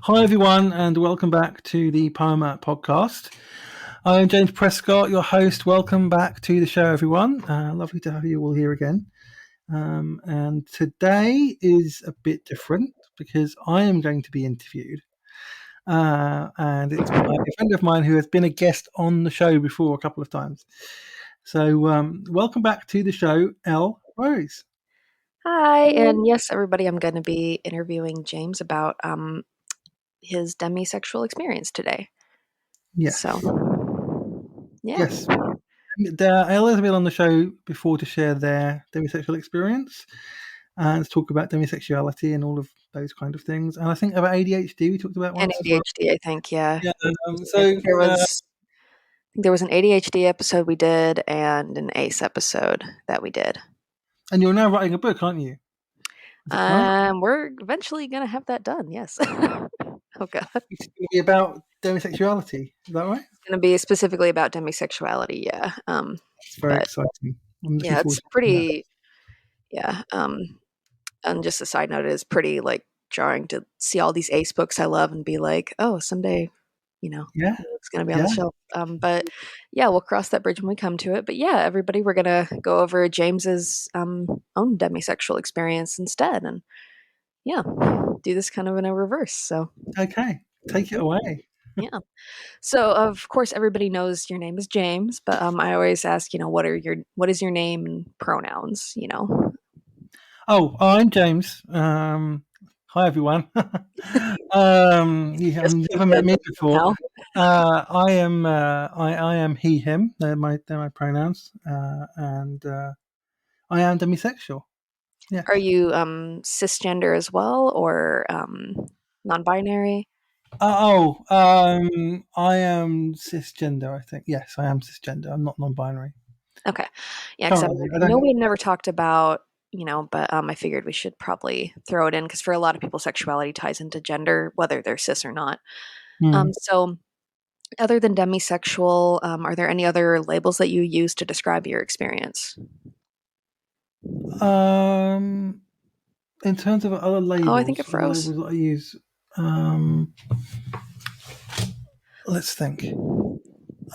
Hi, everyone, and welcome back to the Poema podcast. I am James Prescott, your host. Welcome back to the show, everyone. Lovely to have you all here again. And today is a bit different because I am going to be interviewed. And it's by a friend of mine who has been a guest on the show before a couple of times. So welcome back to the show, Elle Rose. Hi, and yes, everybody, I'm going to be interviewing James about his demisexual experience today. Yes. So, yeah. Yes. Elle has been on the show before to share their demisexual experience and to talk about demisexuality and all of those kind of things. And I think about ADHD we talked about And once as well. ADHD, I think, yeah. Yeah. I think there was an ADHD episode we did and an ACE episode that we did. And you're now writing a book, aren't you? We're eventually going to have that done, yes. Oh, God. It's going to be about demisexuality. Is that right? It's going to be specifically about demisexuality, yeah. It's very exciting. I'm looking forward it's to pretty, yeah. And just a side note, it is pretty jarring to see all these ACE books I love and be like, oh, someday, it's going to be on the shelf. But yeah, we'll cross that bridge when we come to it. But yeah, everybody, we're going to go over James's own demisexual experience instead. And yeah, do this kind of in a reverse. So, okay, take it away. Yeah. So of course everybody knows your name is James, but I always ask, what is your name and pronouns, Oh, I'm James. Hi, everyone. You have never met me before. I am he, him. They're my pronouns, and I am demisexual. Yeah. Are you cisgender as well, or non-binary? I am cisgender. I think yes, I am cisgender. I'm not non-binary. Okay, yeah, because I know we never talked about, but I figured we should probably throw it in because for a lot of people, sexuality ties into gender, whether they're cis or not. So, other than demisexual, are there any other labels that you use to describe your experience? In terms of other labels, I think it froze. Labels that I use. Let's think.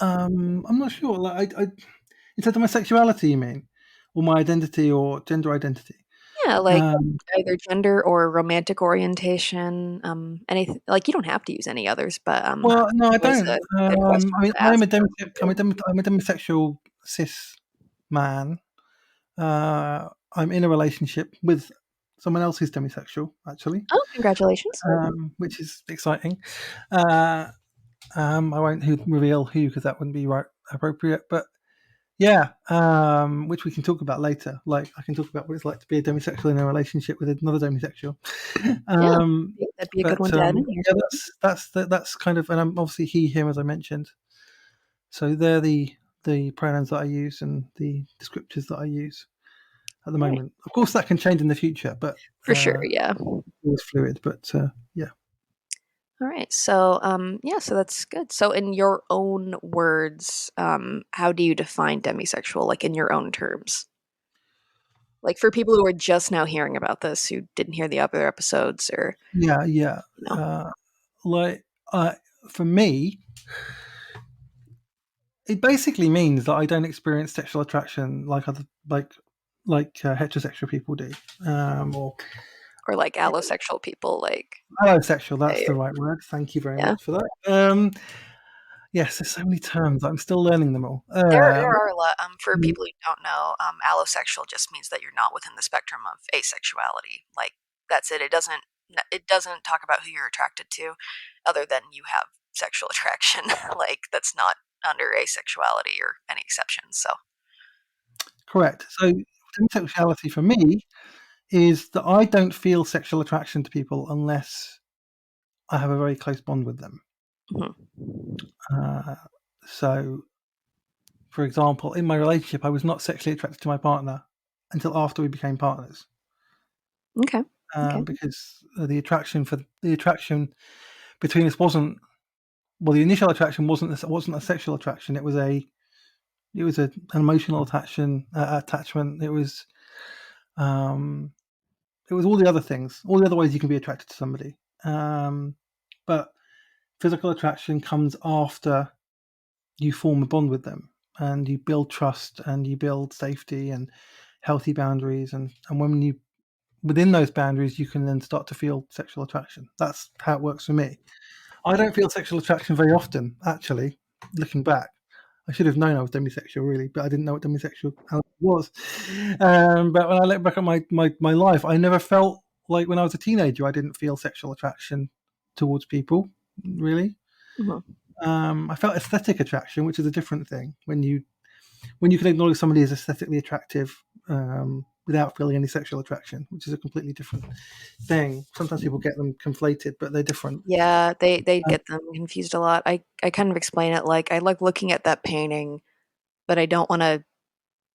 I'm not sure. Like, in terms of my sexuality, you mean, or my identity or gender identity? Yeah, like either gender or romantic orientation. Anything like you don't have to use any others, but well, no, I don't. I'm a demisexual cis man. I'm in a relationship with someone else who's demisexual, actually. Oh, congratulations! Which is exciting. I won't reveal who because that wouldn't be appropriate. But yeah, which we can talk about later. Like I can talk about what it's like to be a demisexual in a relationship with another demisexual. That'd be a good one to add in here. Yeah, that's kind of, and I'm obviously he, him, as I mentioned. So they're the pronouns that I use and the descriptors that I use at the moment. Of course, that can change in the future, but for sure, yeah, it's fluid. But yeah. All right, so so that's good. So, in your own words, how do you define demisexual? Like in your own terms, like for people who are just now hearing about this, who didn't hear the other episodes, or yeah. For me, it basically means that I don't experience sexual attraction like other heterosexual people do, or like allosexual people, like allosexual. That's the right word. Thank you very much for that. Yes, there's so many terms. I'm still learning them all. There are a lot. For people who don't know, allosexual just means that you're not within the spectrum of asexuality. Like that's it. It doesn't talk about who you're attracted to, other than you have sexual attraction. Like that's not under asexuality or any exceptions. So correct. So demisexuality for me is that I don't feel sexual attraction to people unless I have a very close bond with them. So, for example, in my relationship, I was not sexually attracted to my partner until after we became partners. Okay. Because the attraction between us wasn't, well, the initial attraction wasn't a sexual attraction. It was an emotional attachment. It was all the other things, all the other ways you can be attracted to somebody. but physical attraction comes after you form a bond with them and you build trust and you build safety and healthy boundaries, and when you within those boundaries you can then start to feel sexual attraction. That's how it works for me. I don't feel sexual attraction very often, actually, looking back. I should have known I was demisexual, really, but I didn't know what demisexuality was. But when I look back at my life, I never felt like when I was a teenager, I didn't feel sexual attraction towards people, really. Mm-hmm. I felt aesthetic attraction, which is a different thing. When you can acknowledge somebody as aesthetically attractive without feeling any sexual attraction, which is a completely different thing. Sometimes people get them conflated, but they're different. Yeah, they get them confused a lot. I kind of explain it like I like looking at that painting, but I don't want to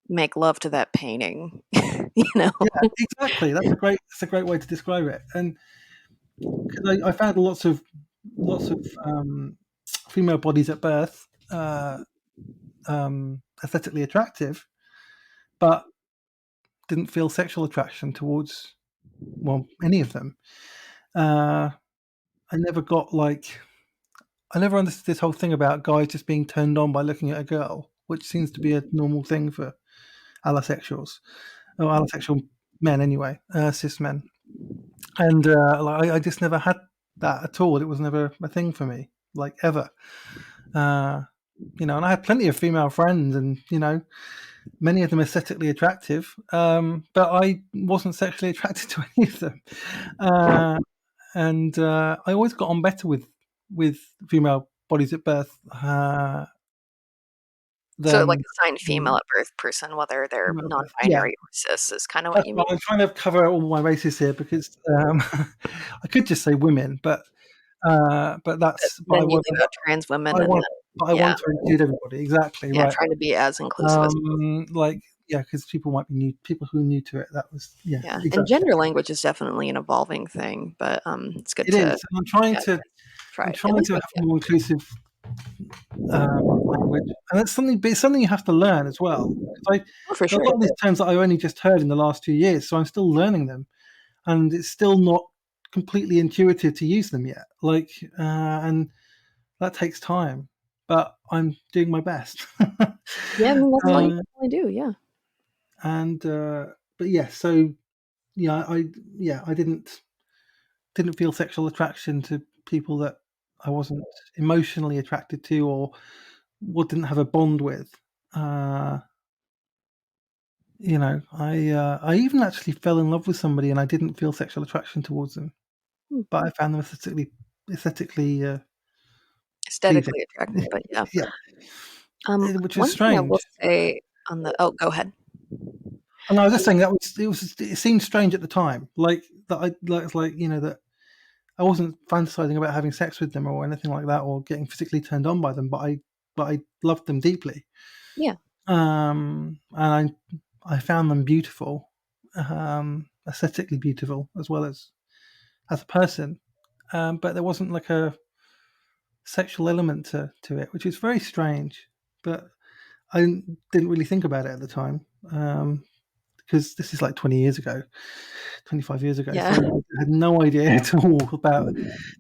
make love to that painting. You know? Yeah, exactly. That's a great way to describe it. And because I found lots of female bodies at birth aesthetically attractive, but didn't feel sexual attraction towards any of them. I never got I never understood this whole thing about guys just being turned on by looking at a girl, which seems to be a normal thing for allosexuals, or allosexual men anyway, cis men. And I just never had that at all. It was never a thing for me, like ever. And I had plenty of female friends, and many of them aesthetically attractive, but I wasn't sexually attracted to any of them. And I always got on better with female bodies at birth So like than assigned female at birth person, whether they're female at birth. Yeah, non-binary or cis, is kind of what that's you why mean. I'm trying to cover all my bases here, because I could just say women, but But that's but I then you want leave out trans women, I and want then I yeah, want to include everybody. Exactly yeah, right. trying to be as inclusive as possible. Yeah, because people might be new. People who are new to it. That was Yeah, and exactly. gender language is definitely an evolving thing, but it's good It to is. And try I'm it at trying least to have once. a more inclusive language, and it's something you have to learn as well. Oh, for There are sure. a lot of these terms that I only just heard in the last 2 years, so I'm still learning them, and it's still not completely intuitive to use them yet. And that takes time, but I'm doing my best. Yeah, I mean that's all you uh, can really do. Yeah. and But yeah, so I didn't feel sexual attraction to people that I wasn't emotionally attracted to, or didn't have a bond with. Uh, I even actually fell in love with somebody and I didn't feel sexual attraction towards them, Hmm. but I found them aesthetically pleasing. Aesthetically attractive, but yeah. Yeah, which is One thing I strange. will say on the go ahead. And I was just Um, saying it seemed strange at the time, like that that I wasn't fantasizing about having sex with them or anything like that, or getting physically turned on by them, but I loved them deeply. yeah. And I found them beautiful, aesthetically beautiful, as well as a person. But there wasn't like a sexual element to it, which is very strange. But I didn't really think about it at the time, because this is like 20 years ago, 25 years ago. So Yeah. I had no idea at all about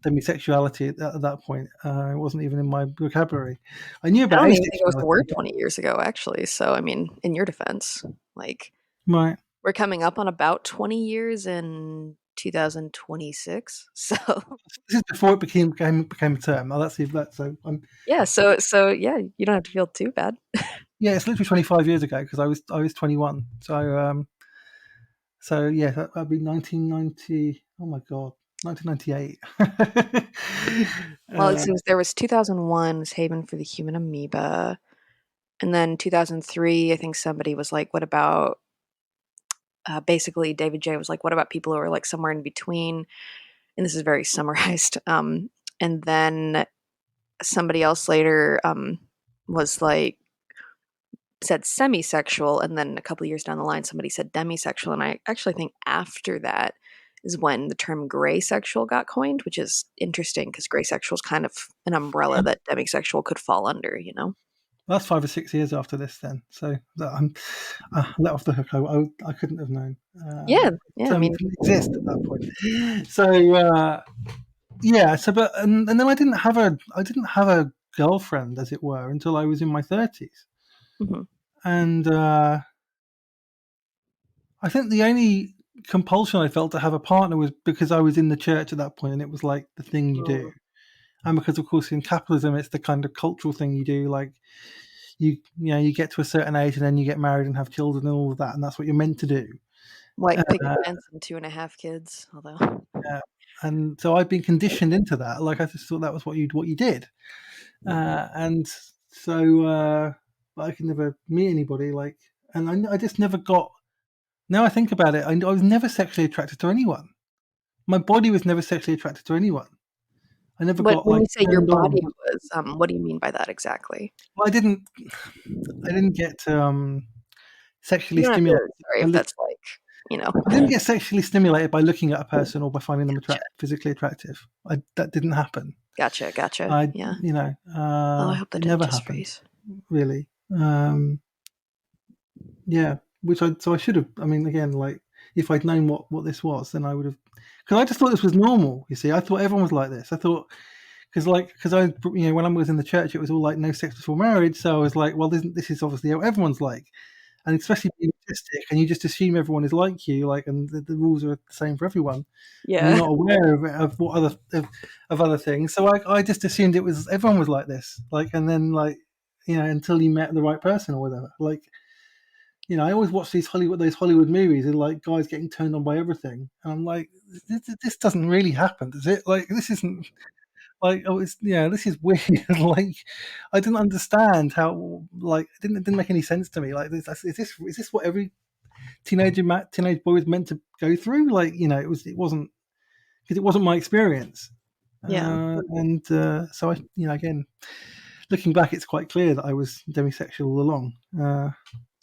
demisexuality at that point. It wasn't even in my vocabulary. I knew I about don't even think it was a asexuality, word 20 years ago, actually. So, I mean, in your defense, like right? we're coming up on about 20 years in 2026. So, This is before it became a term. Oh, that's so. yeah. So yeah, you don't have to feel too bad. Yeah, it's literally 25 years ago, because I was 21. So yeah, that'd be 1990. Oh my god, 1998. Well, it seems there was 2001, Haven for the Human Amoeba. And then 2003, I think somebody was like, what about, basically, David J was like, what about people who are like somewhere in between? And this is very summarized. And then somebody else later was like, said semi-sexual, and then a couple years down the line somebody said demisexual, and I actually think after that is when the term gray sexual got coined, which is interesting because gray sexual is kind of an umbrella that demisexual could fall under, you know. That's 5 or 6 years after this, then. So I'm let off the hook. I couldn't have known. Yeah, The I term mean, didn't exist at that point. So yeah. So, but and then I didn't have a girlfriend, as it were, until I was in my 30s, Mm-hmm. and I think the only compulsion I felt to have a partner was because I was in the church at that point, and it was like the thing you do. And because, of course, in capitalism, it's the kind of cultural thing you do. Like you get to a certain age, and then you get married and have children and all of that, and that's what you're meant to do. Like picket Uh, fence and 2.5 kids, although. yeah. And so I've been conditioned into that. Like I just thought that was what you did, and so I could never meet anybody. Like, and I just never got. Now I think about it, I was never sexually attracted to anyone. My body was never sexually attracted to anyone. I never But got when like you say your turned on. body was, what do you mean by that exactly? Well, I didn't get sexually You don't have stimulated to. Sorry by if look. that's like, you know. I didn't get sexually stimulated by looking at a person or by finding them Gotcha. physically attractive. That didn't happen. Gotcha. Yeah. Oh, I hope that It didn't never just happened freeze. really. Yeah, so I should have. I mean, again, like if I'd known what this was, then I would have. Because I just thought this was normal. You see, I thought everyone was like this. I thought because I when I was in the church, it was all like no sex before marriage. So I was like, well, this is obviously how everyone's like, and especially being autistic, and you just assume everyone is like you, like, and the rules are the same for everyone, and you're Yeah. not aware of what of other things. So I just assumed it was everyone was like this, like, and then like until you met the right person or whatever, like. I always watch those Hollywood movies and like guys getting turned on by everything, and I'm like, this doesn't really happen, does it? Like, this isn't like, oh, this is weird. Like, I didn't understand how, like, it didn't make any sense to me. Like, is this what every teenage boy was meant to go through? Like, it wasn't because it wasn't my experience, Yeah. and so again, looking back, it's quite clear that I was demisexual all along.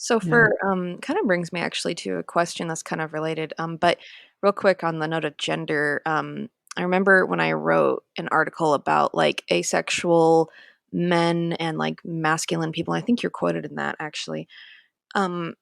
So Yeah, for kind of brings me actually to a question that's kind of related. But real quick on the note of gender, I remember when I wrote an article about like asexual men and like masculine people. I think you're quoted in that actually.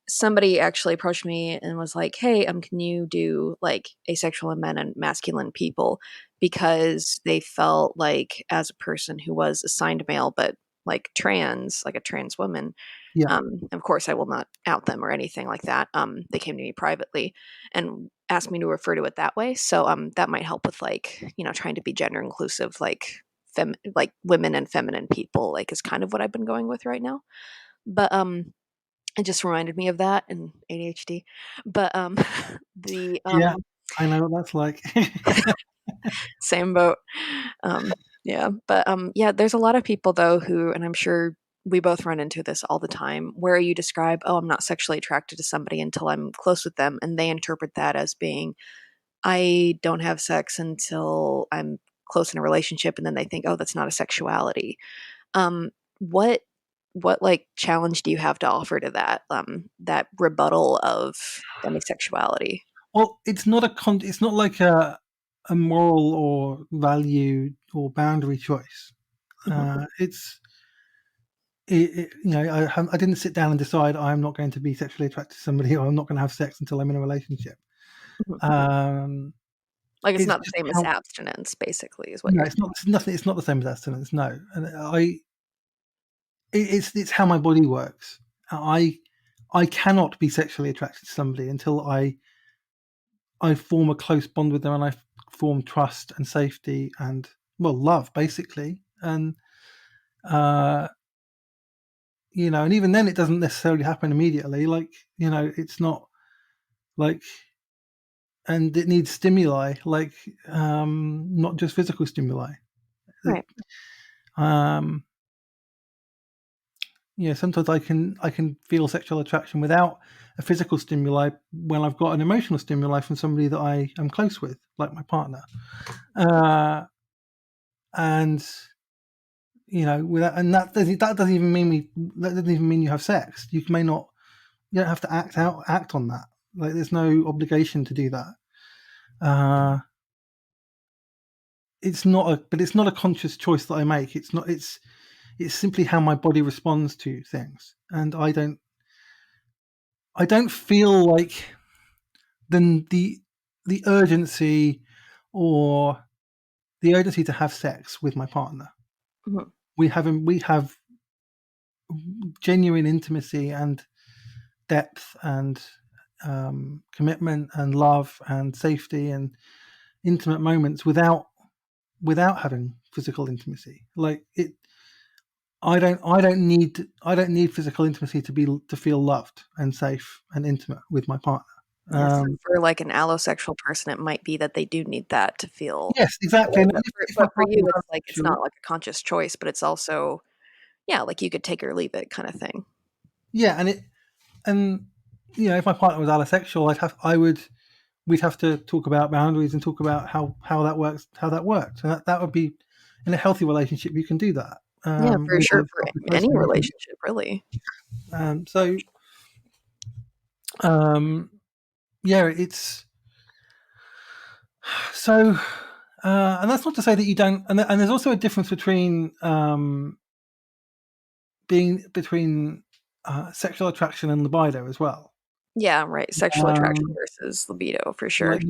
Somebody actually approached me and was like, "Hey, can you do like asexual men and masculine people?" Because they felt like as a person who was assigned male but like trans, like a trans woman, yeah, of course, I will not out them or anything like that. They came to me privately and asked me to refer to it that way. So that might help with like trying to be gender inclusive, like like women and feminine people, like is kind of what I've been going with right now. But it just reminded me of that and ADHD. But the yeah. I know what that's like. same boat. Um, yeah, but yeah, there's a lot of people though who, and I'm sure we both run into this all the time, where you describe, "Oh, I'm not sexually attracted to somebody until I'm close with them," and they interpret that as being, "I don't have sex until I'm close in a relationship," and then they think, "Oh, that's not a sexuality." Um, what like challenge do you have to offer to that rebuttal of demisexuality? Well, it's not like a moral or value or boundary choice. Mhm, It's I didn't sit down and decide I'm not going to be sexually attracted to somebody or I'm not going to have sex until I'm in a relationship. mhm. Um, Like, it's it's not the just same as how abstinence, basically, is what no, you're it's not. It's nothing. It's not the same as abstinence. No, and it's how my body works. I cannot be sexually attracted to somebody until I form a close bond with them and I form trust and safety and love basically. And uh, and even then it doesn't necessarily happen immediately. Like it's not like and it needs stimuli, like not just physical stimuli. right, Um, sometimes I can feel sexual attraction without a physical stimuli when I've got an emotional stimuli from somebody that I am close with, like my partner. Uh, and without and that doesn't even mean you have sex. You don't have to act on that. Like there's no obligation to do that. Uh, it's not a conscious choice that I make. It's simply how my body responds to things, and I don't feel like the urgency or the urgency to have sex with my partner. Mm-hmm. We have genuine intimacy and depth and commitment and love and safety and intimate moments without having physical intimacy. Like it, I don't need physical intimacy to feel loved and safe and intimate with my partner. Yeah, so for like an allosexual person, it might be that they do need that to feel. Yes, exactly. And if my But for partner you, was it's like it's allosexual, not like a conscious choice, but it's also, yeah, like you could take or leave it kind of thing. yeah, and if my partner was allosexual, we'd have to talk about boundaries and talk about how that works, and that would be in a healthy relationship. You can do that. Yeah, for With sure. a For healthy any person, relationship, really. so um, yeah, it's so. And that's not to say that you don't. And there's also a difference between between sexual attraction and libido as well. Yeah, right. Sexual attraction versus libido, for sure. Like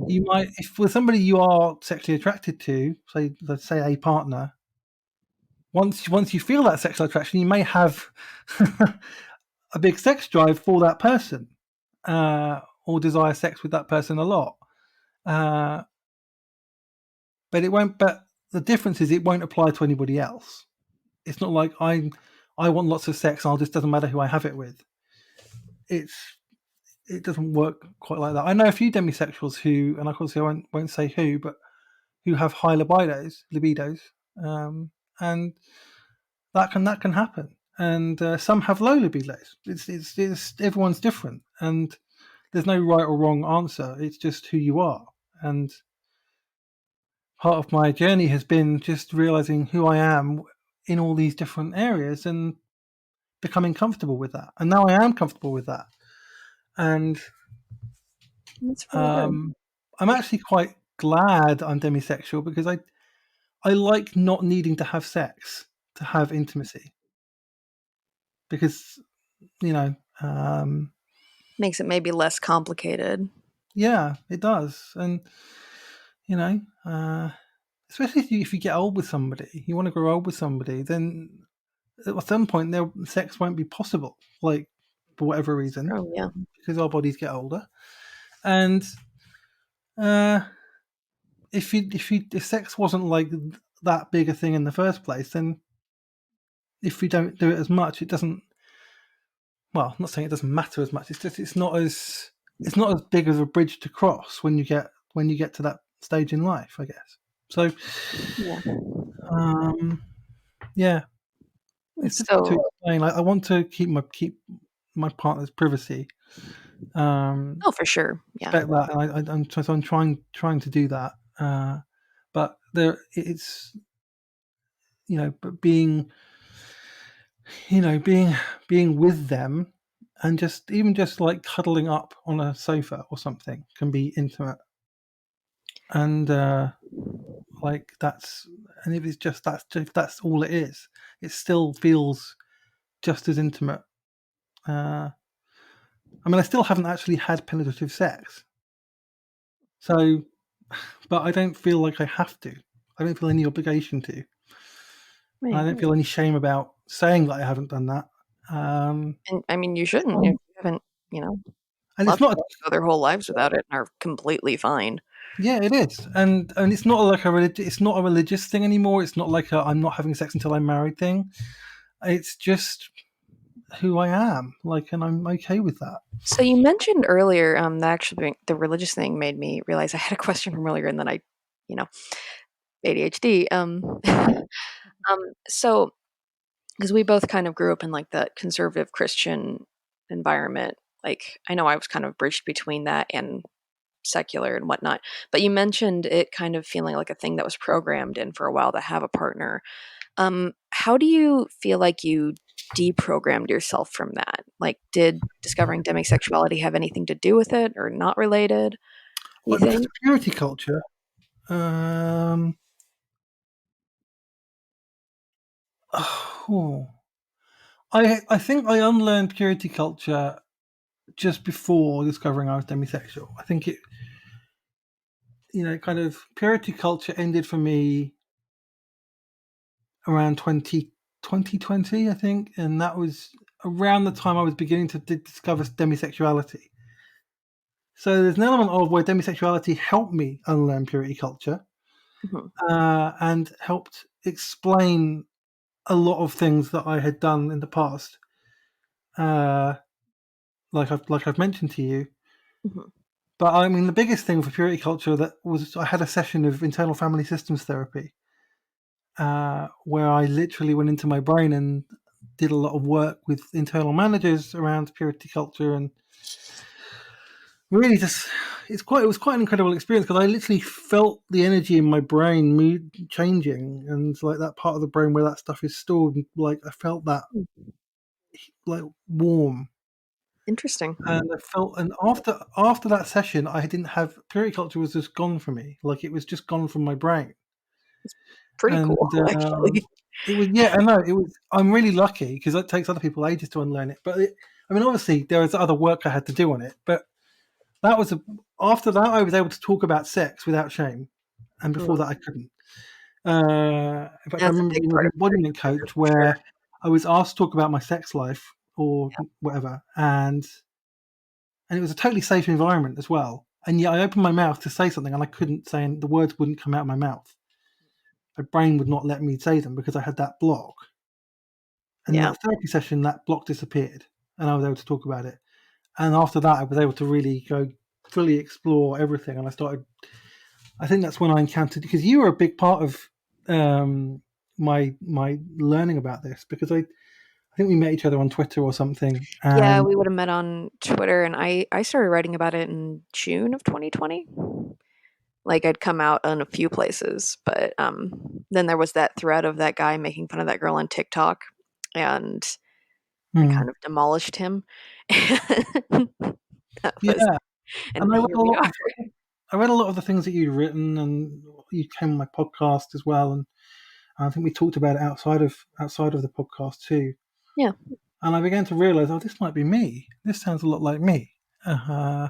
you might, if with somebody you are sexually attracted to, say, let's say a partner, once you feel that sexual attraction, you may have a big sex drive for that person, or desire sex with that person a lot. But it won't. But the difference is it won't apply to anybody else. It's not like I want lots of sex. And it just doesn't matter who I have it with. It doesn't work quite like that. I know a few demisexuals who, and of course I won't say who, but who have high libidos, and that can happen. And some have low libidos. It's everyone's different, and there's no right or wrong answer. It's just who you are. And part of my journey has been just realizing who I am in all these different areas and becoming comfortable with that. And now I am comfortable with that. And That's really good. I'm actually quite glad I'm demisexual because I like not needing to have sex to have intimacy, because Makes it maybe less complicated. yeah, it does. And you know especially if you get old with somebody, you want to grow old with somebody, then at some point their sex won't be possible, like for whatever reason, Oh, yeah. because our bodies get older. And uh, if sex wasn't like that big a thing in the first place, then if we don't do it as much, it doesn't. Well, I'm not saying it doesn't matter as much. It's just it's not as big of a bridge to cross when you get to that stage in life, I guess. So, Yeah. yeah, it's difficult to So, explain. Like, I want to keep my partner's privacy. oh, for sure. Yeah. Respect that, and I'm trying to do that. But it's but being with them, and just like cuddling up on a sofa or something can be intimate. And like that's and if it's just if that's all it is, it still feels just as intimate. uh I mean, I still haven't actually had penetrative sex, so but I don't feel like I have to. I don't feel any obligation to. And I Right. don't feel any shame about saying that I haven't done that. um And I mean, you shouldn't if you haven't, you know, and it's lots of not. people go their whole lives without it and are completely fine. Yeah, it is, and it's not like it's not a religious thing anymore. It's not like I'm not having sex until I'm married thing. It's just who I am, like, and I'm okay with that. So you mentioned earlier, that actually the religious thing made me realize I had a question from earlier, and then you know, ADHD. So because we both kind of grew up in like that conservative Christian environment. Like I know I was kind of bridged between that and secular and whatnot. But you mentioned it kind of feeling like a thing that was programmed in for a while to have a partner. How do you feel like you deprogrammed yourself from that? Like, did discovering demisexuality have anything to do with it or not related? You When it comes to think? purity culture, um, oh, I think I unlearned purity culture just before discovering I was demisexual. I think kind of purity culture ended for me around 2020, I think, and that was around the time I was beginning to discover demisexuality. So there's an element of where demisexuality helped me unlearn purity culture, and helped explain a lot of things that I had done in the past, like I've mentioned to you. But I mean, the biggest thing for purity culture that was I had a session of internal family systems therapy, where I literally went into my brain and did a lot of work with internal managers around purity culture, and really just it was quite an incredible experience because I literally felt the energy in my brain mood changing, and like that part of the brain where that stuff is stored, like I felt that like warm. Interesting. And I felt, and after that session, I didn't have purity culture was just gone from me, like it was just gone from my brain. Pretty And cool, actually. it was, yeah, I know it was. I'm really lucky because it takes other people ages to unlearn it. But I mean, obviously, there was other work I had to do on it. But that was after that, I was able to talk about sex without shame, and before that, I couldn't. In fact, I That's a remember big being with part an of embodiment culture coach for sure. where I was asked to talk about my sex life or whatever, and it was a totally safe environment as well. And yet, I opened my mouth to say something, and I couldn't say, and the words wouldn't come out of my mouth. My brain would not let me say them because I had that block. And in Yeah. that therapy session, that block disappeared, and I was able to talk about it. And after that, I was able to really go fully explore everything. And I think that's when I encountered, because you were a big part of my learning about this, because I think we met each other on Twitter or something. Yeah, And we would have met on Twitter, and I started writing about it in June of 2020. Like, I'd come out in a few places, but, then there was that thread of that guy making fun of that girl on TikTok, and I kind of demolished him. That was yeah, and and here we are. I read a lot of the things that you'd written, and you came on my podcast as well, and I think we talked about it outside of the podcast too. Yeah. And I began to realize, oh, this might be me. This sounds a lot like me. Uh,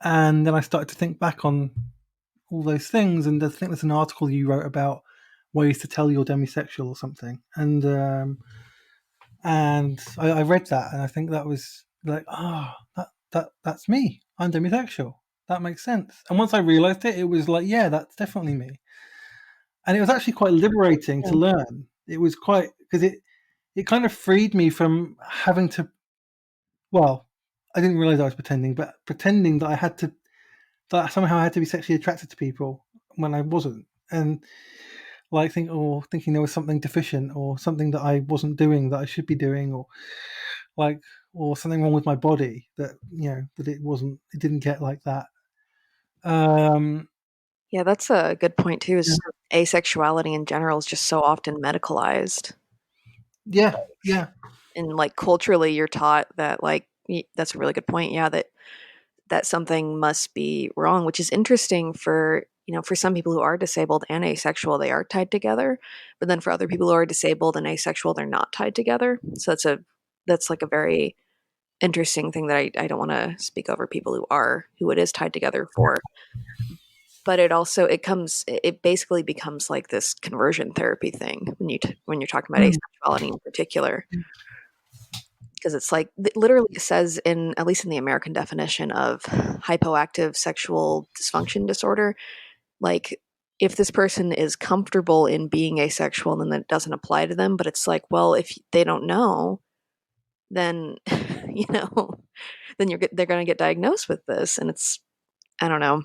and then I started to think back on all those things, and I think there's an article you wrote about ways to tell you're demisexual or something, and I read that, and I think that was like, that's me. I'm demisexual. That makes sense. And once I realized it, it was like, yeah, that's definitely me. And it was actually quite liberating to Yeah. learn. It was quite, because it kind of freed me from having to. Well, I didn't realize I was pretending, but pretending that that somehow I had to be sexually attracted to people when I wasn't, and like thinking there was something deficient or something that I wasn't doing that I should be doing, or like or something wrong with my body that that it didn't get like that. Um, Yeah, that's a good point too, yeah, is asexuality in general is just so often medicalized. yeah, yeah. And, like, culturally, you're taught that, like that's a really good point, yeah, that something must be wrong, which is interesting for, for some people who are disabled and asexual, they are tied together. But then for other people who are disabled and asexual, they're not tied together. So that's like a very interesting thing that I don't want to speak over people who it is tied together for. But it basically becomes like this conversion therapy thing when you're talking about Mm, asexuality in particular, because it's like literally it says, in at least in the American definition of hypoactive sexual dysfunction disorder, like, if this person is comfortable in being asexual, then that doesn't apply to them. But it's like, well, if they don't know, then you know then they're going to get diagnosed with this, and it's, I don't know.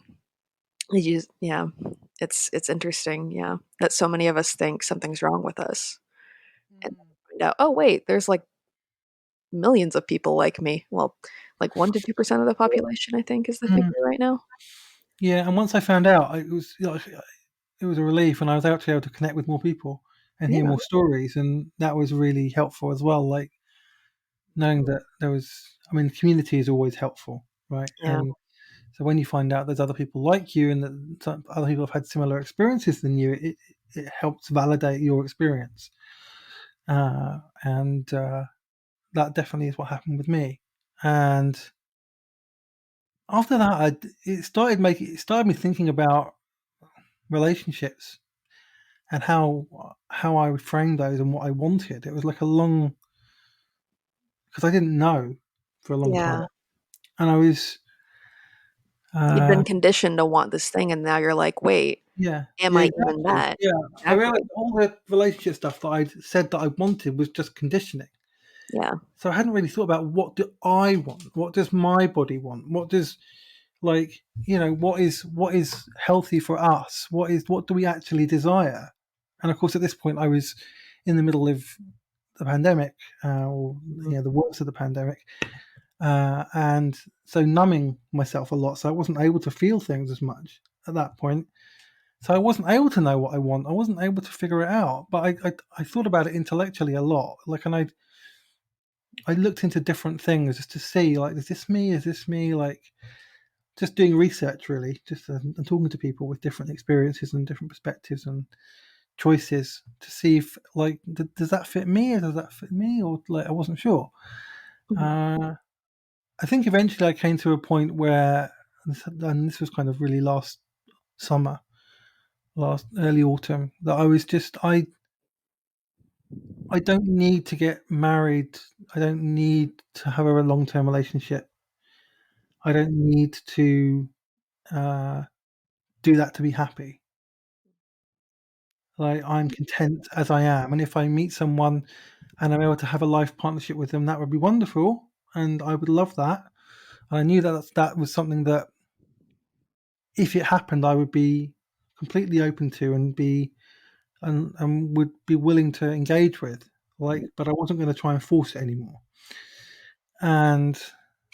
Yeah, it's interesting, yeah, that so many of us think something's wrong with us, and then find out, oh wait, there's like millions of people like me. Well, like 1 to 2% of the population, I think, is the mm. figure right now. Yeah, and once I found out, it was a relief, and I was actually able to connect with more people and hear Yeah, more stories, and that was really helpful as well. Like knowing that there was, I mean, community is always helpful, right? yeah, And so when you find out there's other people like you and that other people have had similar experiences than you, it helps validate your experience. And that definitely is what happened with me. And after that, it started me thinking about relationships and how I would frame those and what I wanted. It was like a long, because I didn't know for a long time, Yeah. and I was You'd been conditioned to want this thing, and now you're like, "Wait, yeah, am yeah, I even exactly, that?" yeah. I Exactly. realized all the relationship stuff that I'd said that I wanted was just conditioning. Yeah. So I hadn't really thought about what do I want? What does my body want? What does, like, what is healthy for us? What do we actually desire? And of course, at this point, I was in the middle of the pandemic, or the worst of the pandemic, and so numbing myself a lot. So I wasn't able to feel things as much at that point. So I wasn't able to know what I want. I wasn't able to figure it out. But I thought about it intellectually a lot. Like, and I looked into different things just to see, like, is this me? Is this me? Like, just doing research, really, just and talking to people with different experiences and different perspectives and choices to see if, like, does that fit me, or does that fit me, or, like, I wasn't sure. Mhm. I think eventually I came to a point where, and this was kind of really last summer, last early autumn, that I was just I don't need to get married. I don't need to have a long-term relationship. I don't need to uh, do that to be happy. Like, I'm content as I am, and if I meet someone and I'm able to have a life partnership with them, that would be wonderful, and I would love that. And I knew that was something that, if it happened, I would be completely open to and would be willing to engage with. Like, but I wasn't going to try and force it anymore. And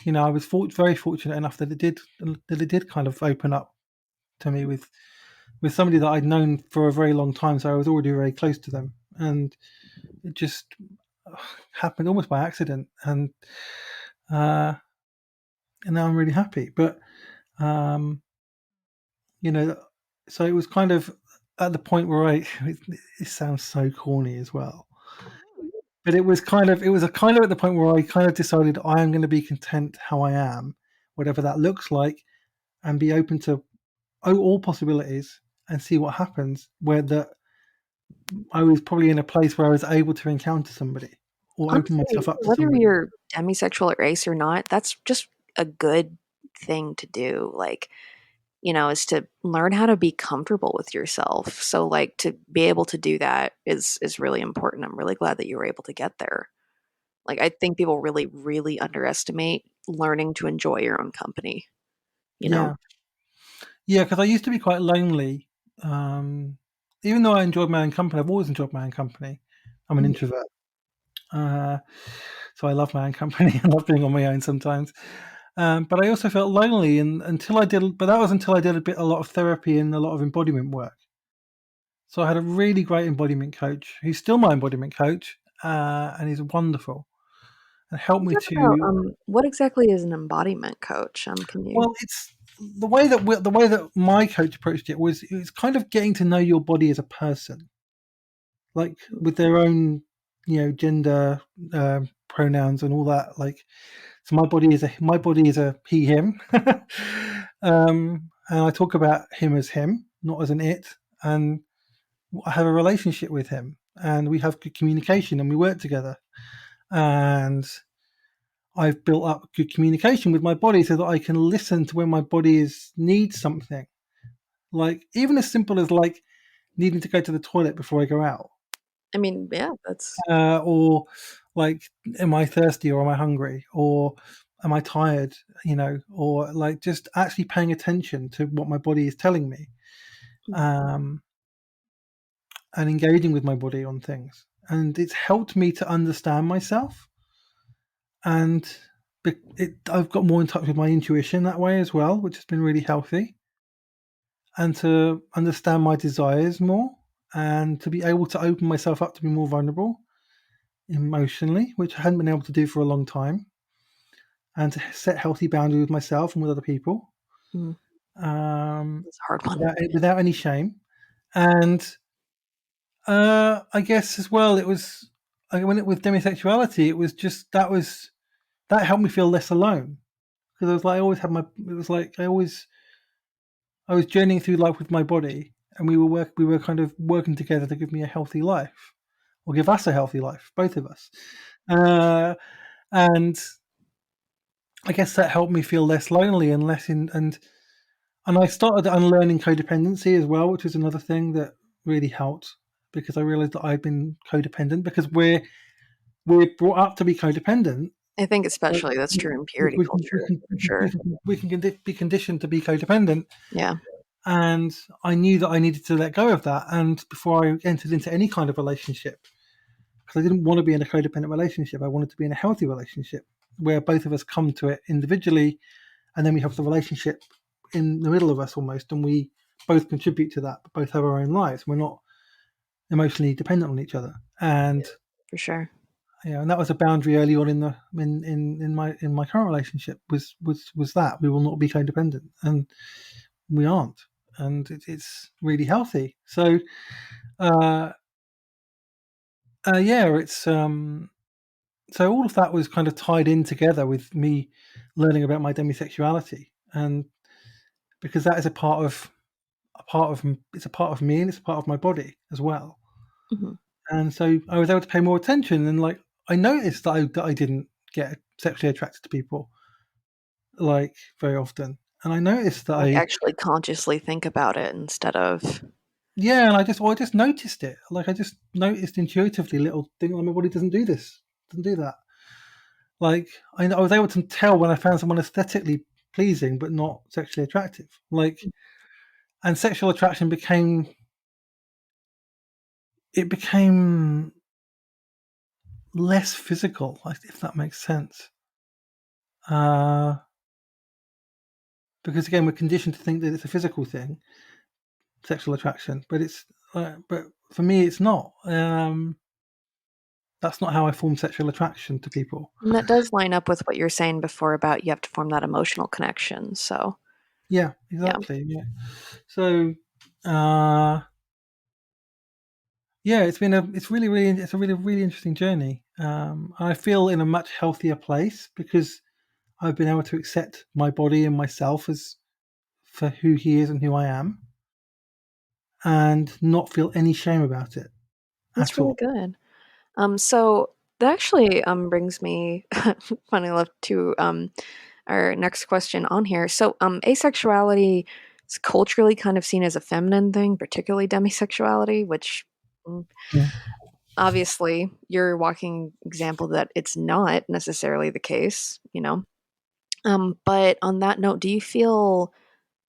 I was very fortunate enough that it did kind of open up to me with somebody that I'd known for a very long time. So I was already very close to them, and it just happened almost by accident. Uh, and now I'm really happy. But um, you know, so it was kind of at the point where it sounds so corny as well, but it was a kind of at the point where I kind of decided I am going to be content how I am, whatever that looks like, and be open to all possibilities and see what happens. Where that I was probably in a place where I was able to encounter somebody or open Honestly, myself up to whether somebody. you're demisexual or ace or not, that's just a good thing to do. Like, is to learn how to be comfortable with yourself. So, like, to be able to do that is really important. I'm really glad that you were able to get there. Like, I think people really, really underestimate learning to enjoy your own company, you know? Yeah, yeah, because I used to be quite lonely. Um, Even though I enjoyed my own company, I've always enjoyed my own company. I'm an Mhm. introvert, uh, so I love my own company. I love being on my own sometimes. But I also felt lonely, and but that was until I did a lot of therapy and a lot of embodiment work. So I had a really great embodiment coach, who's still my embodiment coach, and he's wonderful and helped Can me you talk about, to. what exactly is an embodiment coach? Can you Well, it's the way that my coach approached it was kind of getting to know your body as a person, like, with their own, gender, pronouns and all that. Like, so my body is a he him, and I talk about him as him, not as an it, and I have a relationship with him, and we have good communication, and we work together, and I've built up good communication with my body so that I can listen to when my body needs something, like, even as simple as, like, needing to go to the toilet before I go out, I mean, yeah, that's or, like, am I thirsty or am I hungry, or am I tired, or, like, just actually paying attention to what my body is telling me, um, and engaging with my body on things. And it's helped me to understand myself, and I've got more in touch with my intuition that way as well, which has been really healthy, and to understand my desires more, and to be able to open myself up to be more vulnerable emotionally, which I hadn't been able to do for a long time, and to set healthy boundaries with myself and with other people, mm, um, that's a hard one. without any shame. And I guess as well, it was, with demisexuality, it was just that helped me feel less alone, because I was like, I always had my. It was like I was journeying through life with my body, and we were kind of working together to give me a healthy life, or give us a healthy life, both of us. And I guess that helped me feel less lonely and less in and I started unlearning codependency as well, which was another thing that really helped because I realized that I've been codependent because we're brought up to be codependent. I think especially that's true in purity culture, for sure. We can be conditioned to be codependent. Yeah. And I knew that I needed to let go of that. And before I entered into any kind of relationship, because I didn't want to be in a codependent relationship, I wanted to be in a healthy relationship where both of us come to it individually, and then we have the relationship in the middle of us almost, and we both contribute to that, but both have our own lives. We're not emotionally dependent on each other, and for sure. Yeah, and that was a boundary early on in my current relationship was that we will not be codependent, and we aren't, and it's really healthy. So, yeah, it's so all of that was kind of tied in together with me learning about my demisexuality, and because that is it's a part of me and it's a part of my body as well. Mm-hmm. And so I was able to pay more attention, and like I noticed that I didn't get sexually attracted to people like very often, and I noticed that Like I actually consciously think about it instead of yeah, and I just noticed it. Like I just noticed intuitively little things. Like my body doesn't do this, doesn't do that. Like I was able to tell when I found someone aesthetically pleasing but not sexually attractive. Like, and sexual attraction became less physical, if that makes sense. Because again, we're conditioned to think that it's a physical thing, sexual attraction, but but for me, it's not. That's not how I form sexual attraction to people. and that does line up with what you're saying before about you have to form that emotional connection. So Yeah, yeah. exactly. Yeah. So, yeah, it's it's a really interesting journey. I feel in a much healthier place because I've been able to accept my body and myself as for who he is and who I am, and not feel any shame about it That's at really all. good. So that actually brings me funny enough to our next question on here. So asexuality is culturally kind of seen as a feminine thing, particularly demisexuality, which Yeah. obviously you're a walking example that it's not necessarily the case, you know. But on that note, do you feel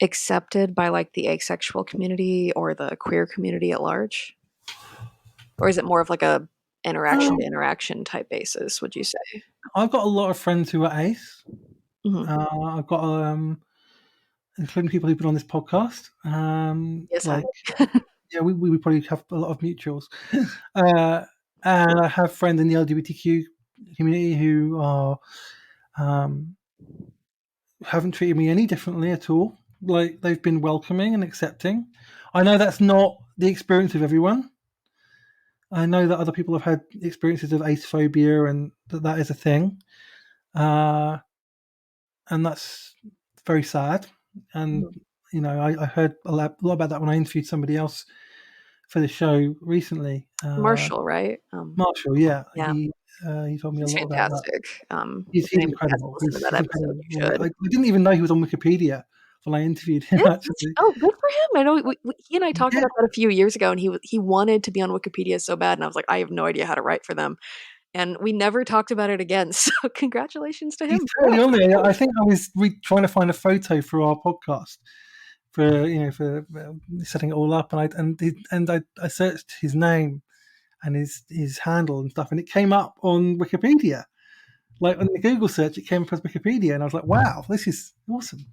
accepted by like the asexual community or the queer community at large? Or is it more of like a interaction Um, to interaction type basis, would you say? I've got a lot of friends who are ace. Mhm. I've got including people who've been on this podcast. Yes, Like hi. yeah, we probably have a lot of mutuals. uh, and I have friends in the LGBTQ community who are um, haven't treated me any differently at all. Like they've been welcoming and accepting. I know that's not the experience of everyone. I know that other people have had experiences of ace phobia and that is a thing. Uh, and that's very sad. And Mhm. I heard a lot about that when I interviewed somebody else for the show recently. Marshall, right? Marshall, yeah, Yeah, he told me a he's lot about that. fantastic. He's If anybody hasn't incredible. listened to that He's episode, incredible. you Yeah, should. I didn't even know he was on Wikipedia when I interviewed him. Yeah, Actually, oh, good for him. I know he and I talked yeah, about that a few years ago, and he wanted to be on Wikipedia so bad, and I was like, I have no idea how to write for them, and we never talked about it again. So congratulations to he's him. totally on there. I think I was trying to find a photo for our podcast for setting it all up, and I searched his name and his handle and stuff, and it came up on Wikipedia. Like on the Google search, it came up as Wikipedia, and I was like, "Wow, this is awesome."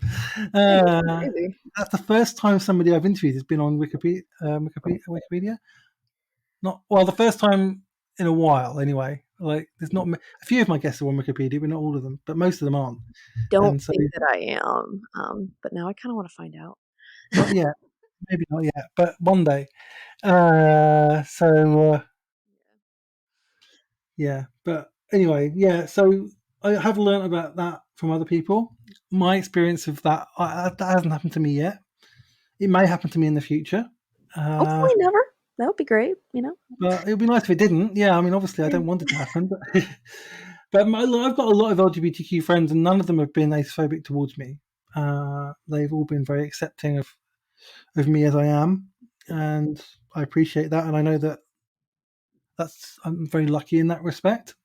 Yeah, that's Uh, crazy. that's the first time somebody I've interviewed has been on Wikipedia. Not well, the first time in a while, anyway. Like, there's not a few of my guests are on Wikipedia, but not all of them. But most of them aren't, Don't and so think that I am, but now I kind of want to find out. not yet. Maybe not yet, but one day. Yeah, but anyway, yeah. So I have learned about that from other people. My experience of that hasn't happened to me yet. It may happen to me in the future. Hopefully never. That would be great, you know? But it would be nice if it didn't. Yeah, I mean, obviously, I don't want it to happen. But, but I've got a lot of LGBTQ friends, and none of them have been asophobic towards me. They've all been very accepting of me as I am, and I appreciate that. And I know that I'm very lucky in that respect.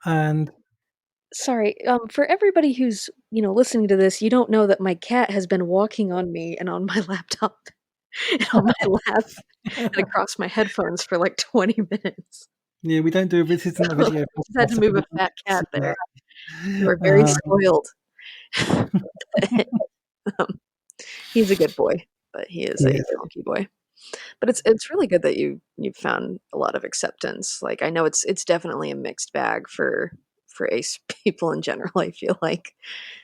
And sorry, for everybody who's, listening to this, you don't know that my cat has been walking on me and on my laptop and on my lap and across my headphones for like 20 minutes. yeah, we don't do this. Isn't a So, video I just had podcast, to so move a we don't fat cat see there. You are very that. spoiled. He's a good boy, but he is a Yes. donkey boy. But it's really good that you've found a lot of acceptance. Like, I know it's definitely a mixed bag for ace people in general, I feel like.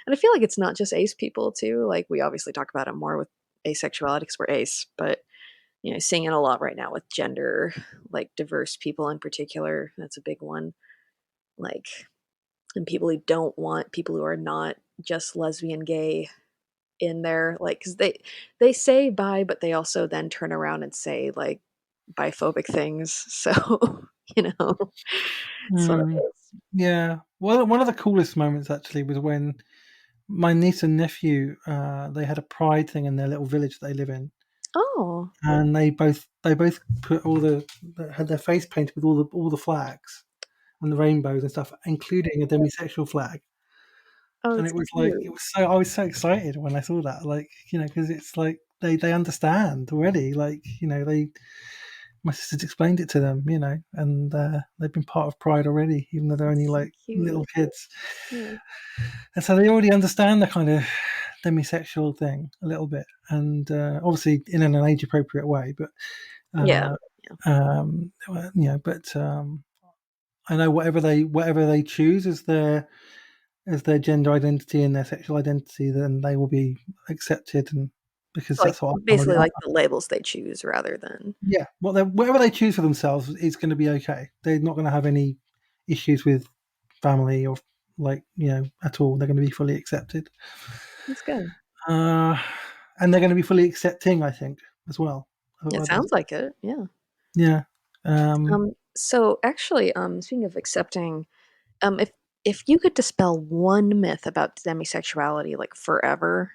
And I feel like it's not just ace people too. Like, we obviously talk about it more with asexuality because we're ace, but seeing it a lot right now with gender, like diverse people in particular. That's a big one. Like, and people who don't want people who are not just lesbian, gay in there, like, because they say bi, but they also then turn around and say like biphobic things. So it's one of Mm, those. yeah. Well, one of the coolest moments actually was when my niece and nephew they had a pride thing in their little village they live in, Oh, and they both put had their face painted with all the flags and the rainbows and stuff, including a demisexual flag. oh, And that's it was like cute. I was so excited when I saw that, like because it's like they understand already, like they my sister's explained it to them, and they've been part of Pride already, even though they're That's only so like little cute. kids, Yeah. and so they already understand the kind of demisexual thing a little bit, and obviously in an age appropriate way, but Yeah. uh, Yeah. but I know whatever they choose as their gender identity and their sexual identity, then they will be accepted, and because Like, that's what I basically, already. like the labels they choose rather than. Yeah, whatever they choose for themselves is going to be okay. They're not going to have any issues with family or at all. They're going to be fully accepted, That's good. uh, and they're going to be fully accepting, I think, as well of It others. sounds like it. Yeah. Yeah, So actually, speaking of accepting, if you could dispel one myth about demisexuality, like forever,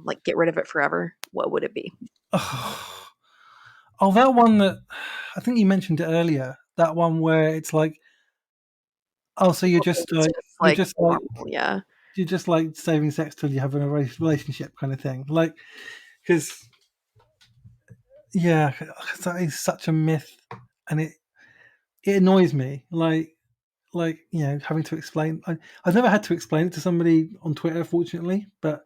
like get rid of it forever, what would it be? oh, that one that I think you mentioned it earlier. That one where it's like, oh, so People think it's just you're like just like normal, yeah. you're just like saving sex till you have a relationship kind of thing, like because yeah, 'cause that is such a myth, and it annoys me. Like having to explain. I've never had to explain it to somebody on Twitter, fortunately, but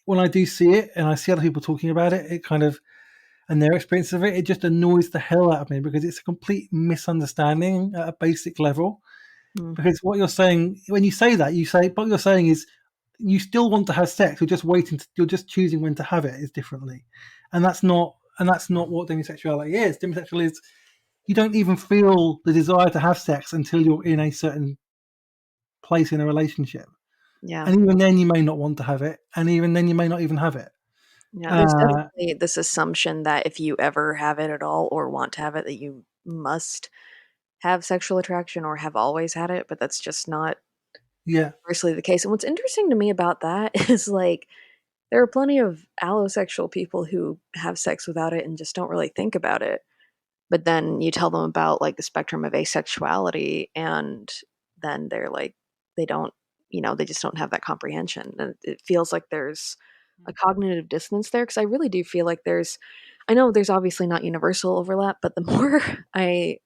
when I do see it and I see other people talking about it, it kind of and their experience of it, it just annoys the hell out of me because it's a complete misunderstanding at a basic level. Mm, Because what you're saying when you say that, what you're saying is you still want to have sex. You're just you're just choosing when to have it is differently, and that's not what demisexuality is. Demisexual is you don't even feel the desire to have sex until you're in a certain place in a relationship, yeah. and even then you may not want to have it, and even then you may not even have it. Yeah, there's Uh, definitely this assumption that if you ever have it at all or want to have it, that you must have sexual attraction or have always had it, but that's just not yeah, universally the case. And what's interesting to me about that is like there are plenty of allosexual people who have sex without it and just don't really think about it. But then you tell them about like the spectrum of asexuality and then they're like they don't, they just don't have that comprehension. And it feels like there's a cognitive dissonance there because I really do feel like I know there's obviously not universal overlap, but the more I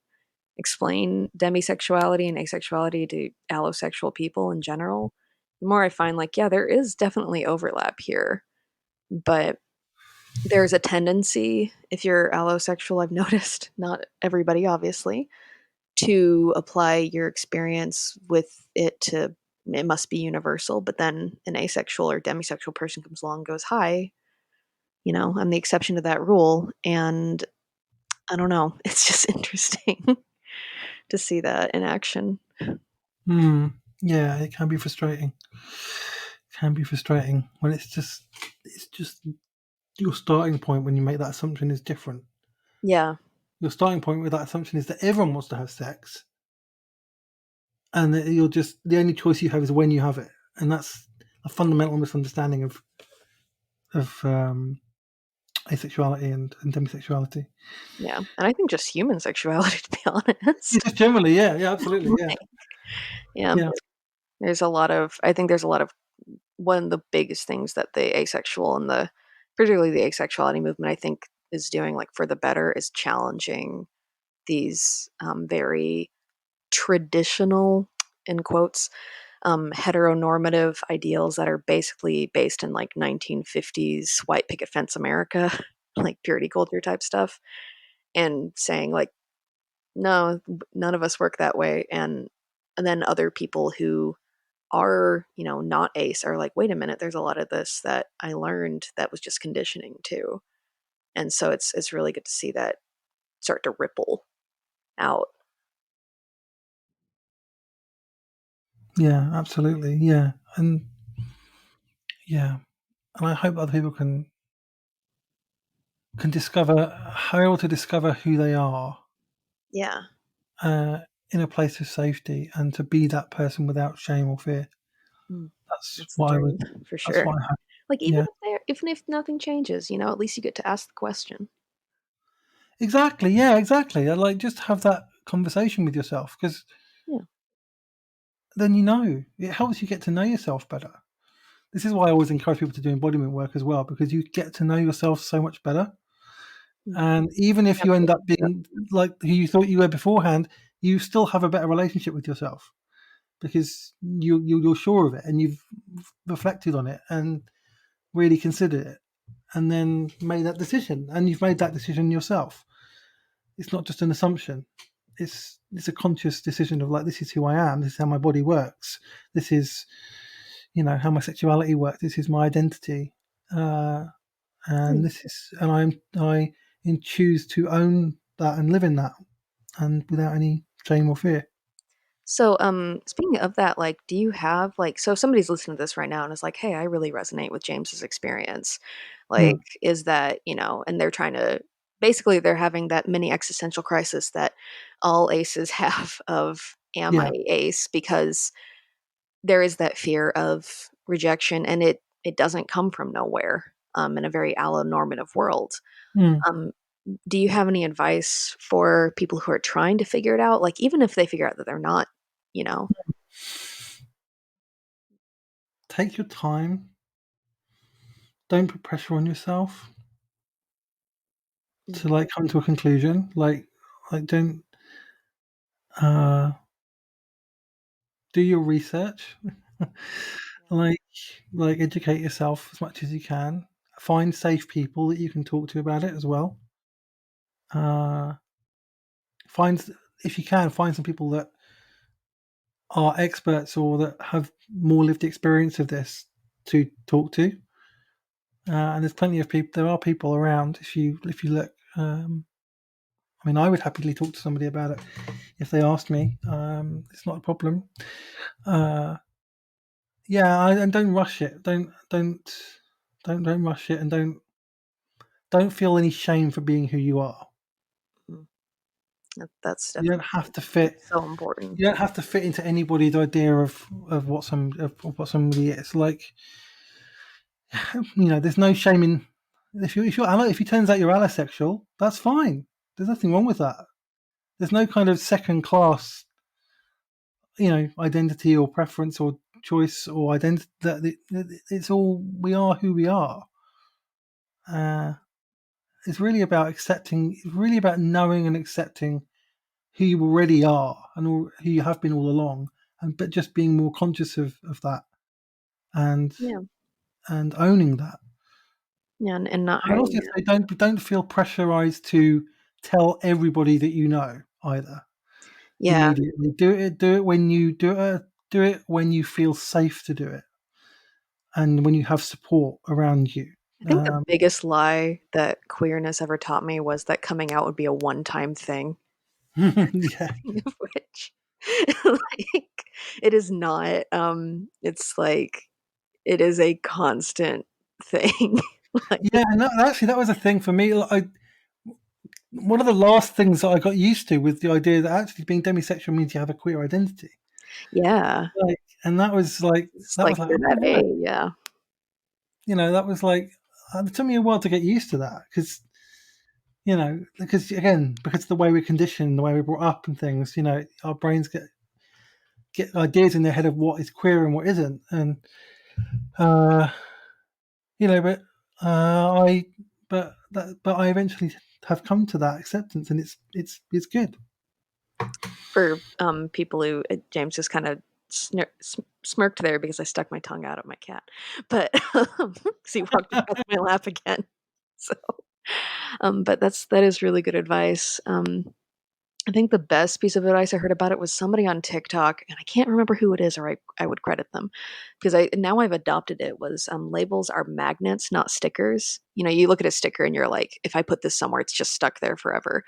explain demisexuality and asexuality to allosexual people in general, the more I find like, yeah, there is definitely overlap here. But there's a tendency, if you're allosexual, I've noticed, not everybody obviously, to apply your experience with it must be universal. But then an asexual or demisexual person comes along and goes, hi, I'm the exception to that rule. And I don't know, it's just interesting to see that in action. Yeah, it can be frustrating. Can be frustrating when it's just your starting point when you make that assumption is different. Yeah. Your starting point with that assumption is that everyone wants to have sex, and that you're just the only choice you have is when you have it, and that's a fundamental misunderstanding of asexuality and demisexuality. Yeah. And I think just human sexuality, to be honest. Just generally, yeah, absolutely, yeah, Like, yeah. yeah, I think there's a lot of one of the biggest things that the asexual and particularly the asexuality movement, I think, is doing, like, for the better, is challenging these very traditional, in quotes, heteronormative ideals that are basically based in, like, 1950s white picket fence America, like purity culture type stuff, and saying, like, no, none of us work that way. And then other people who are, not ace are like, wait a minute, there's a lot of this that I learned that was just conditioning too. And so it's really good to see that start to ripple out. yeah, absolutely, yeah, and yeah, and I hope other people can discover how able to discover who they are Yeah. uh, in a place of safety and to be that person without shame or fear. Mm, That's that's the what I would. dream for That's sure. what I have. Like, Yeah, even if nothing changes, at least you get to ask the question. exactly. Yeah, exactly. I like just have that conversation with yourself because Yeah. then it helps you get to know yourself better. This is why I always encourage people to do embodiment work as well because you get to know yourself so much better. Mm. And even if Yeah. you end up being like who you thought you were beforehand, you still have a better relationship with yourself because you're sure of it and you've reflected on it and really considered it and then made that decision and you've made that decision yourself. It's not just an assumption. It's a conscious decision of like this is who I am, this is how my body works, this is how my sexuality works, this is my identity, and Mm. this is and I choose to own that and live in that and without any shame or fear. So, speaking of that, like, do you have like, so if somebody's listening to this right now and is like, "Hey, I really resonate with James's experience," like, Mm, is that, and they're trying to basically they're having that mini existential crisis that all aces have of, am I yeah. ace? Because there is that fear of rejection, and it doesn't come from nowhere, in a very allonormative world. Mm. Um, do you have any advice for people who are trying to figure it out? Like, even if they figure out that they're not, you know? Take your time. Don't put pressure on yourself to like come to a conclusion. Like don't uh, do your research. Yeah. like educate yourself as much as you can. Find safe people that you can talk to about it as well. Uh, find if you can find some people that are experts or that have more lived experience of this to talk to. And there's plenty of people. There are people around if you look. I mean, I would happily talk to somebody about it if they asked me. It's not a problem. Uh, yeah, and don't rush it. Don't rush it, and don't feel any shame for being who you are. Mm. That's You don't definitely have to fit. so important. You don't have to fit into anybody's idea of what somebody is. Like there's no shame in if you turns out you're allosexual, that's fine. There's nothing wrong with that. There's no kind of second class identity or preference or choice or identity. It's all we are who we are. Uh, it's really about accepting. It's really about knowing and accepting who you already are and who you have been all along, and but just being more conscious of that and Yeah. and owning that. Yeah, and not And I'd hiding also it. say don't feel pressurized to tell everybody that you know either Yeah. immediately. Do it when you do it when you feel safe to do it and when you have support around you. I think the biggest lie that queerness ever taught me was that coming out would be a one-time thing. Yeah, Speaking of which. Like, it is not. It's like it is a constant thing. Like, Yeah, and actually, that was a thing for me. One of the last things that I got used to was the idea that actually being demisexual means you have a queer identity. yeah, And that was like, it's like you're that oh, A, right. yeah. That was like, it took me a while to get used to that because, because again, because of the way we're conditioned, the way we're brought up and things, our brains get ideas in their head of what is queer and what isn't. And, uh, but but I eventually have come to that acceptance, and it's good. For people who James just kind of smirked there because I stuck my tongue out at my cat, but he walked across my lap again. So, but that is really good advice. I think the best piece of advice I heard about it was somebody on TikTok, and I can't remember who it is, or I would credit them because now I've adopted it. Was labels are magnets, not stickers. You look at a sticker and you're like, if I put this somewhere, it's just stuck there forever.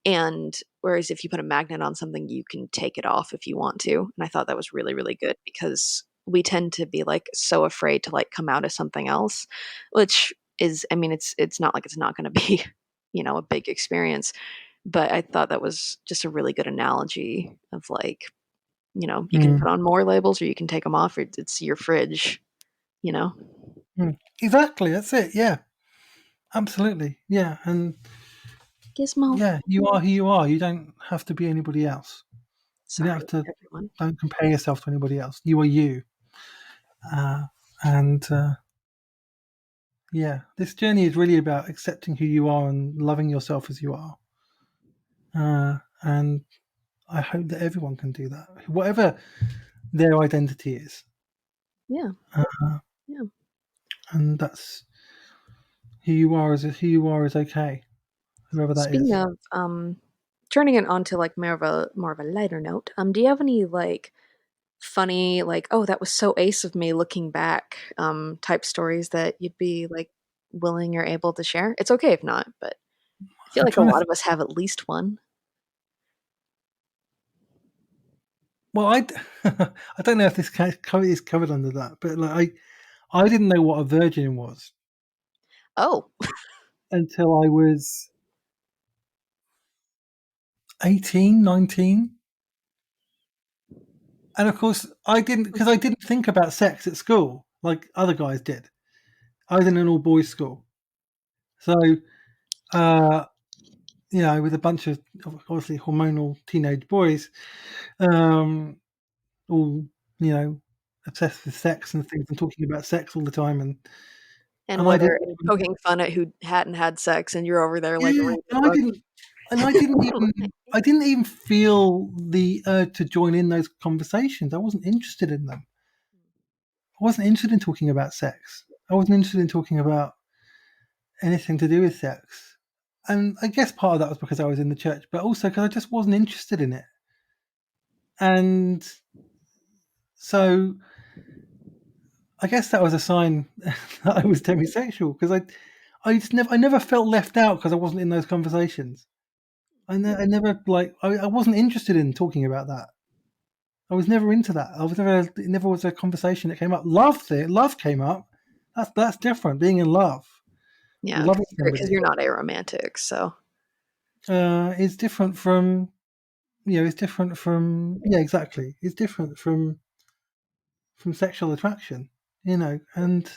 And whereas if you put a magnet on something, you can take it off if you want to. And I thought that was really, really good because we tend to be like so afraid to like come out as something else, which is, I mean, it's not like it's not going to be, a big experience. But I thought that was just a really good analogy of like, you can put on more labels or you can take them off. It's your fridge, Exactly, that's it. Yeah, absolutely. Yeah, and Gizmo. yeah, you are who you are. You don't have to be anybody else. You don't Sorry, have to. everyone. Don't compare yourself to anybody else. You are you. And yeah, this journey is really about accepting who you are and loving yourself as you are. And I hope that everyone can do that, whatever their identity is. Yeah. Yeah. And that's who you are. Who you are is okay, whoever that Speaking is. of turning it onto like more of a lighter note, do you have any like funny, like, oh, that was so ace of me looking back, type stories that you'd be like willing or able to share? It's okay if not, but I feel I'm like a trying lot to. of us have at least one. Well, I don't know if this is covered under that, but like I didn't know what a virgin was Oh, until I was 18, 19. And of course, I didn't because I didn't think about sex at school like other guys did. I was in an all boys school, so uh, with a bunch of obviously hormonal teenage boys, um, all obsessed with sex and things and talking about sex all the time, and and I whether didn't and even, poking fun at who hadn't had sex, and you're over there like yeah, reading a book. and I didn't even feel the urge to join in those conversations. I wasn't interested in them. I wasn't interested in talking about sex. I wasn't interested in talking about anything to do with sex. And I guess part of that was because I was in the church, but also because I just wasn't interested in it. And so I guess that was a sign that I was demisexual because I never felt left out because I wasn't in those conversations. I never I wasn't interested in talking about that. I was never into that. It never was a conversation that came up. Love came up. That's different. Being in love, Yeah, loving because somebody, you're not aromantic, so is different from it's different from exactly. It's different from sexual attraction, and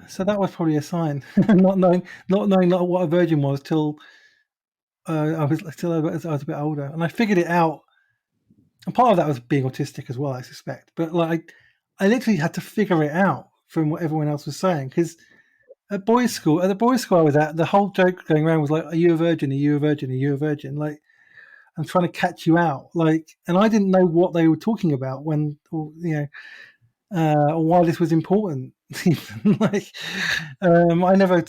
so that was probably a sign. Not knowing what a virgin was till I was a bit older, and I figured it out. And part of that was being autistic as well, I suspect. But I literally had to figure it out from what everyone else was saying because at the boys' school I was at, the whole joke going around was like, "Are you a virgin? Are you a virgin? Are you a virgin?" Like I'm trying to catch you out, and I didn't know what they were talking about or why this was important. I never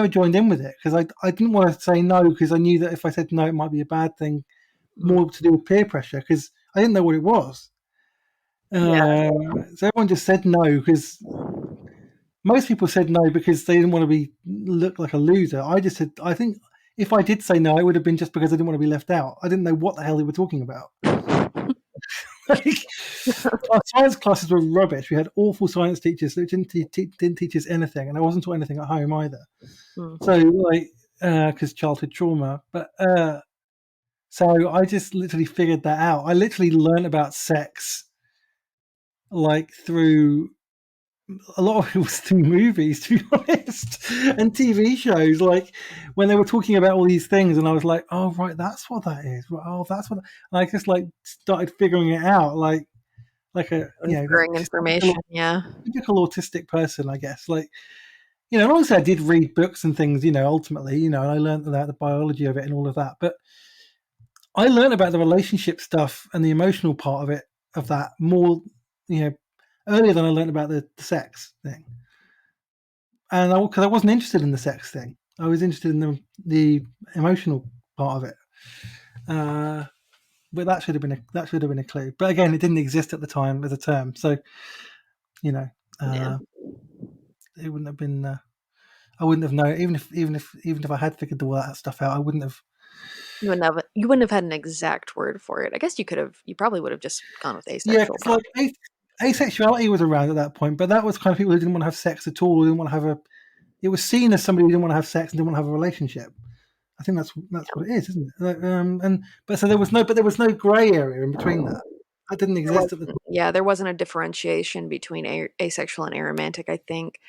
joined in with it because I didn't want to say no because I knew that if I said no, it might be a bad thing, more to do with peer pressure because I didn't know what it was. yeah. So everyone just said no because most people said no because they didn't want to look like a loser. I just said I think if I did say no, it would have been just because I didn't want to be left out. I didn't know what the hell they were talking about. Our science classes were rubbish. We had awful science teachers that didn't teach us anything, and I wasn't taught anything at home either. So because childhood trauma, but so I just literally figured that out. I literally learned about sex through a lot of it was through movies, to be honest, and TV shows. Like when they were talking about all these things, and I was like, "Oh, right, that's what that is." Oh, that's what. And I just started figuring it out, like inferring information. Typical autistic person, I guess. Obviously I did read books and things. Ultimately, and I learned about the biology of it and all of that, but I learned about the relationship stuff and the emotional part of that more, earlier than I learned about the sex thing. And because I wasn't interested in the sex thing, I was interested in the emotional part of it. But that should have been a clue. But again, it didn't exist at the time as a term, so it wouldn't have been. I wouldn't have known, even if I had figured all that stuff out, I wouldn't have. You wouldn't have had an exact word for it. I guess you could have. You probably would have just gone with asexual. Yeah, asexuality was around at that point, but that was kind of people who didn't want to have sex at all, who didn't want to have it was seen as somebody who didn't want to have sex and didn't want to have a relationship. I think that's what it is, isn't it? But there was no grey area in between that. That didn't exist at the time. Yeah, there wasn't a differentiation between asexual and aromantic, I think.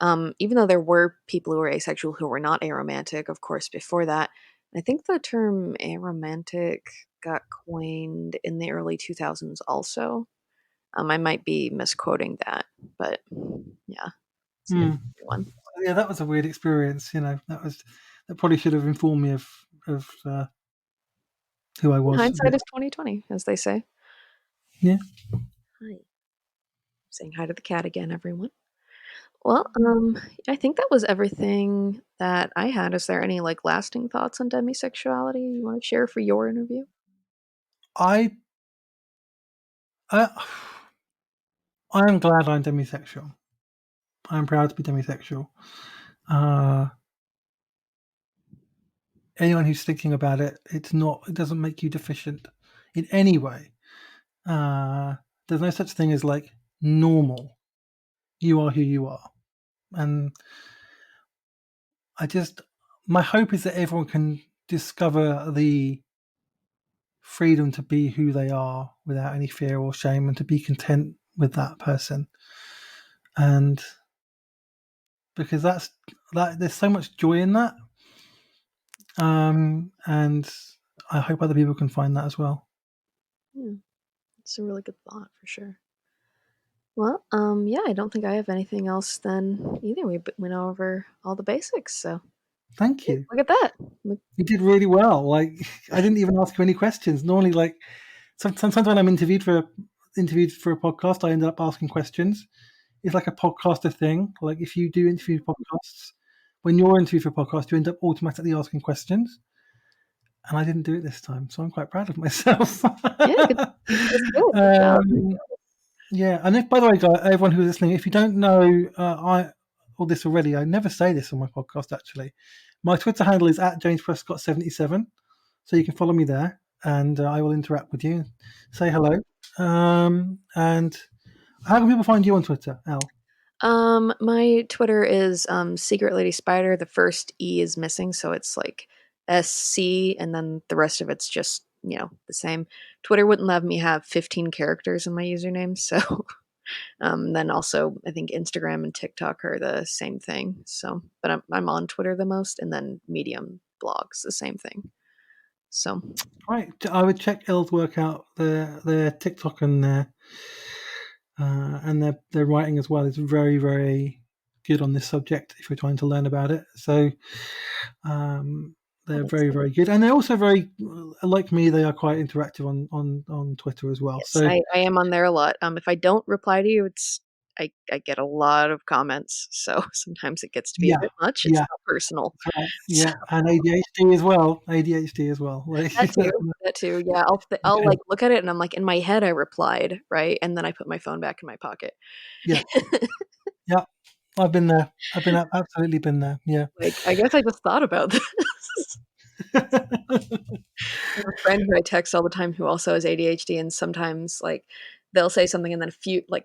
Even though there were people who were asexual who were not aromantic, of course, before that. I think the term aromantic got coined in the early 2000s also. I might be misquoting that, but yeah. It's an one. Yeah, that was a weird experience. That probably should have informed me of who I was. Hindsight is 2020, as they say. Yeah. Hi. Saying hi to the cat again, everyone. Well, I think that was everything that I had. Is there any lasting thoughts on demisexuality you want to share for your interview? I am glad I'm demisexual. I'm proud to be demisexual. Anyone who's thinking about it, it doesn't make you deficient in any way. There's no such thing as normal. You are who you are. And my hope is that everyone can discover the freedom to be who they are without any fear or shame, and to be content with that person. And because there's so much joy in that. And I hope other people can find that as well. Yeah, it's a really good thought for sure. Well, yeah, I don't think I have anything else then either. We went over all the basics, so thank you. Look at that. You did really well. I didn't even ask you any questions. Normally, sometimes when I'm interviewed for a podcast, I end up asking questions. It's like a podcaster thing. Like if you do interview podcasts, when you're interviewed for a podcast, you end up automatically asking questions. And I didn't do it this time, so I'm quite proud of myself. Yeah, and if, by the way, guys, everyone who's listening, if you don't know all this already, I never say this on my podcast, actually. My Twitter handle is @JamesPrescott77, so you can follow me there, and I will interact with you and say hello. And how can people find you on Twitter, Elle? My Twitter is Secret Lady Spider. The first E is missing, so it's SC, and then the rest of it's just the same. Twitter wouldn't let me have 15 characters in my username, so then also I think Instagram and TikTok are the same thing. So, but I'm on Twitter the most, and then Medium blogs the same thing. So, right, I would check Elle's work out. Their TikTok and their writing as well is very, very good on this subject if you're trying to learn about it. So they're very, very good, and they're also very, like me, they are quite interactive on Twitter as well. Yes, so I am on there a lot. If I don't reply to you, I get a lot of comments, so sometimes it gets to be a bit much. It's not personal. Yeah, and ADHD as well. That too. Yeah, I'll look at it and I'm in my head I replied, right, and then I put my phone back in my pocket. Yeah, yeah. I've been there. I've absolutely been there. Yeah. I guess I just thought about this. have a friend who I text all the time who also has ADHD, and sometimes like they'll say something and then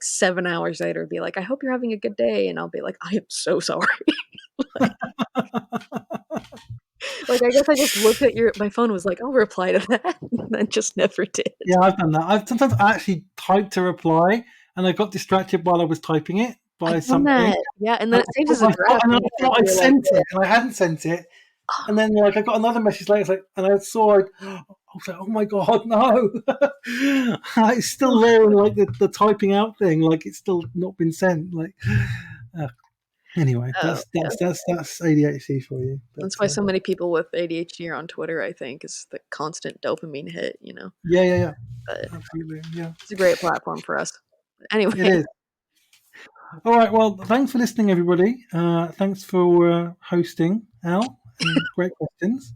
7 hours later be like, I hope you're having a good day, and I'll be like, I am so sorry. Like I guess I just looked at my phone, was like, I'll reply to that, and then just never did. Yeah, I've done that. Sometimes I actually typed a reply and I got distracted while I was typing it by something. That. Yeah, and then it saves as a draft. And I thought I'd sent it, and I hadn't sent it. And then like I got another message later, and I saw it. I was like, "Oh my god, no!" It's still there, in like the typing out thing, like it's still not been sent. Like, anyway, that's ADHD for you. But, that's why so many people with ADHD are on Twitter. I think is the constant dopamine hit. Yeah. But absolutely, yeah. It's a great platform for us. Anyway, it is. All right. Well, thanks for listening, everybody. Thanks for hosting, Al. Great questions.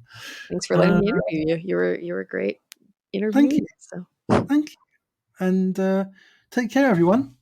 Thanks for letting me interview you. You were great interview. Thank you. Thank you. And take care, everyone.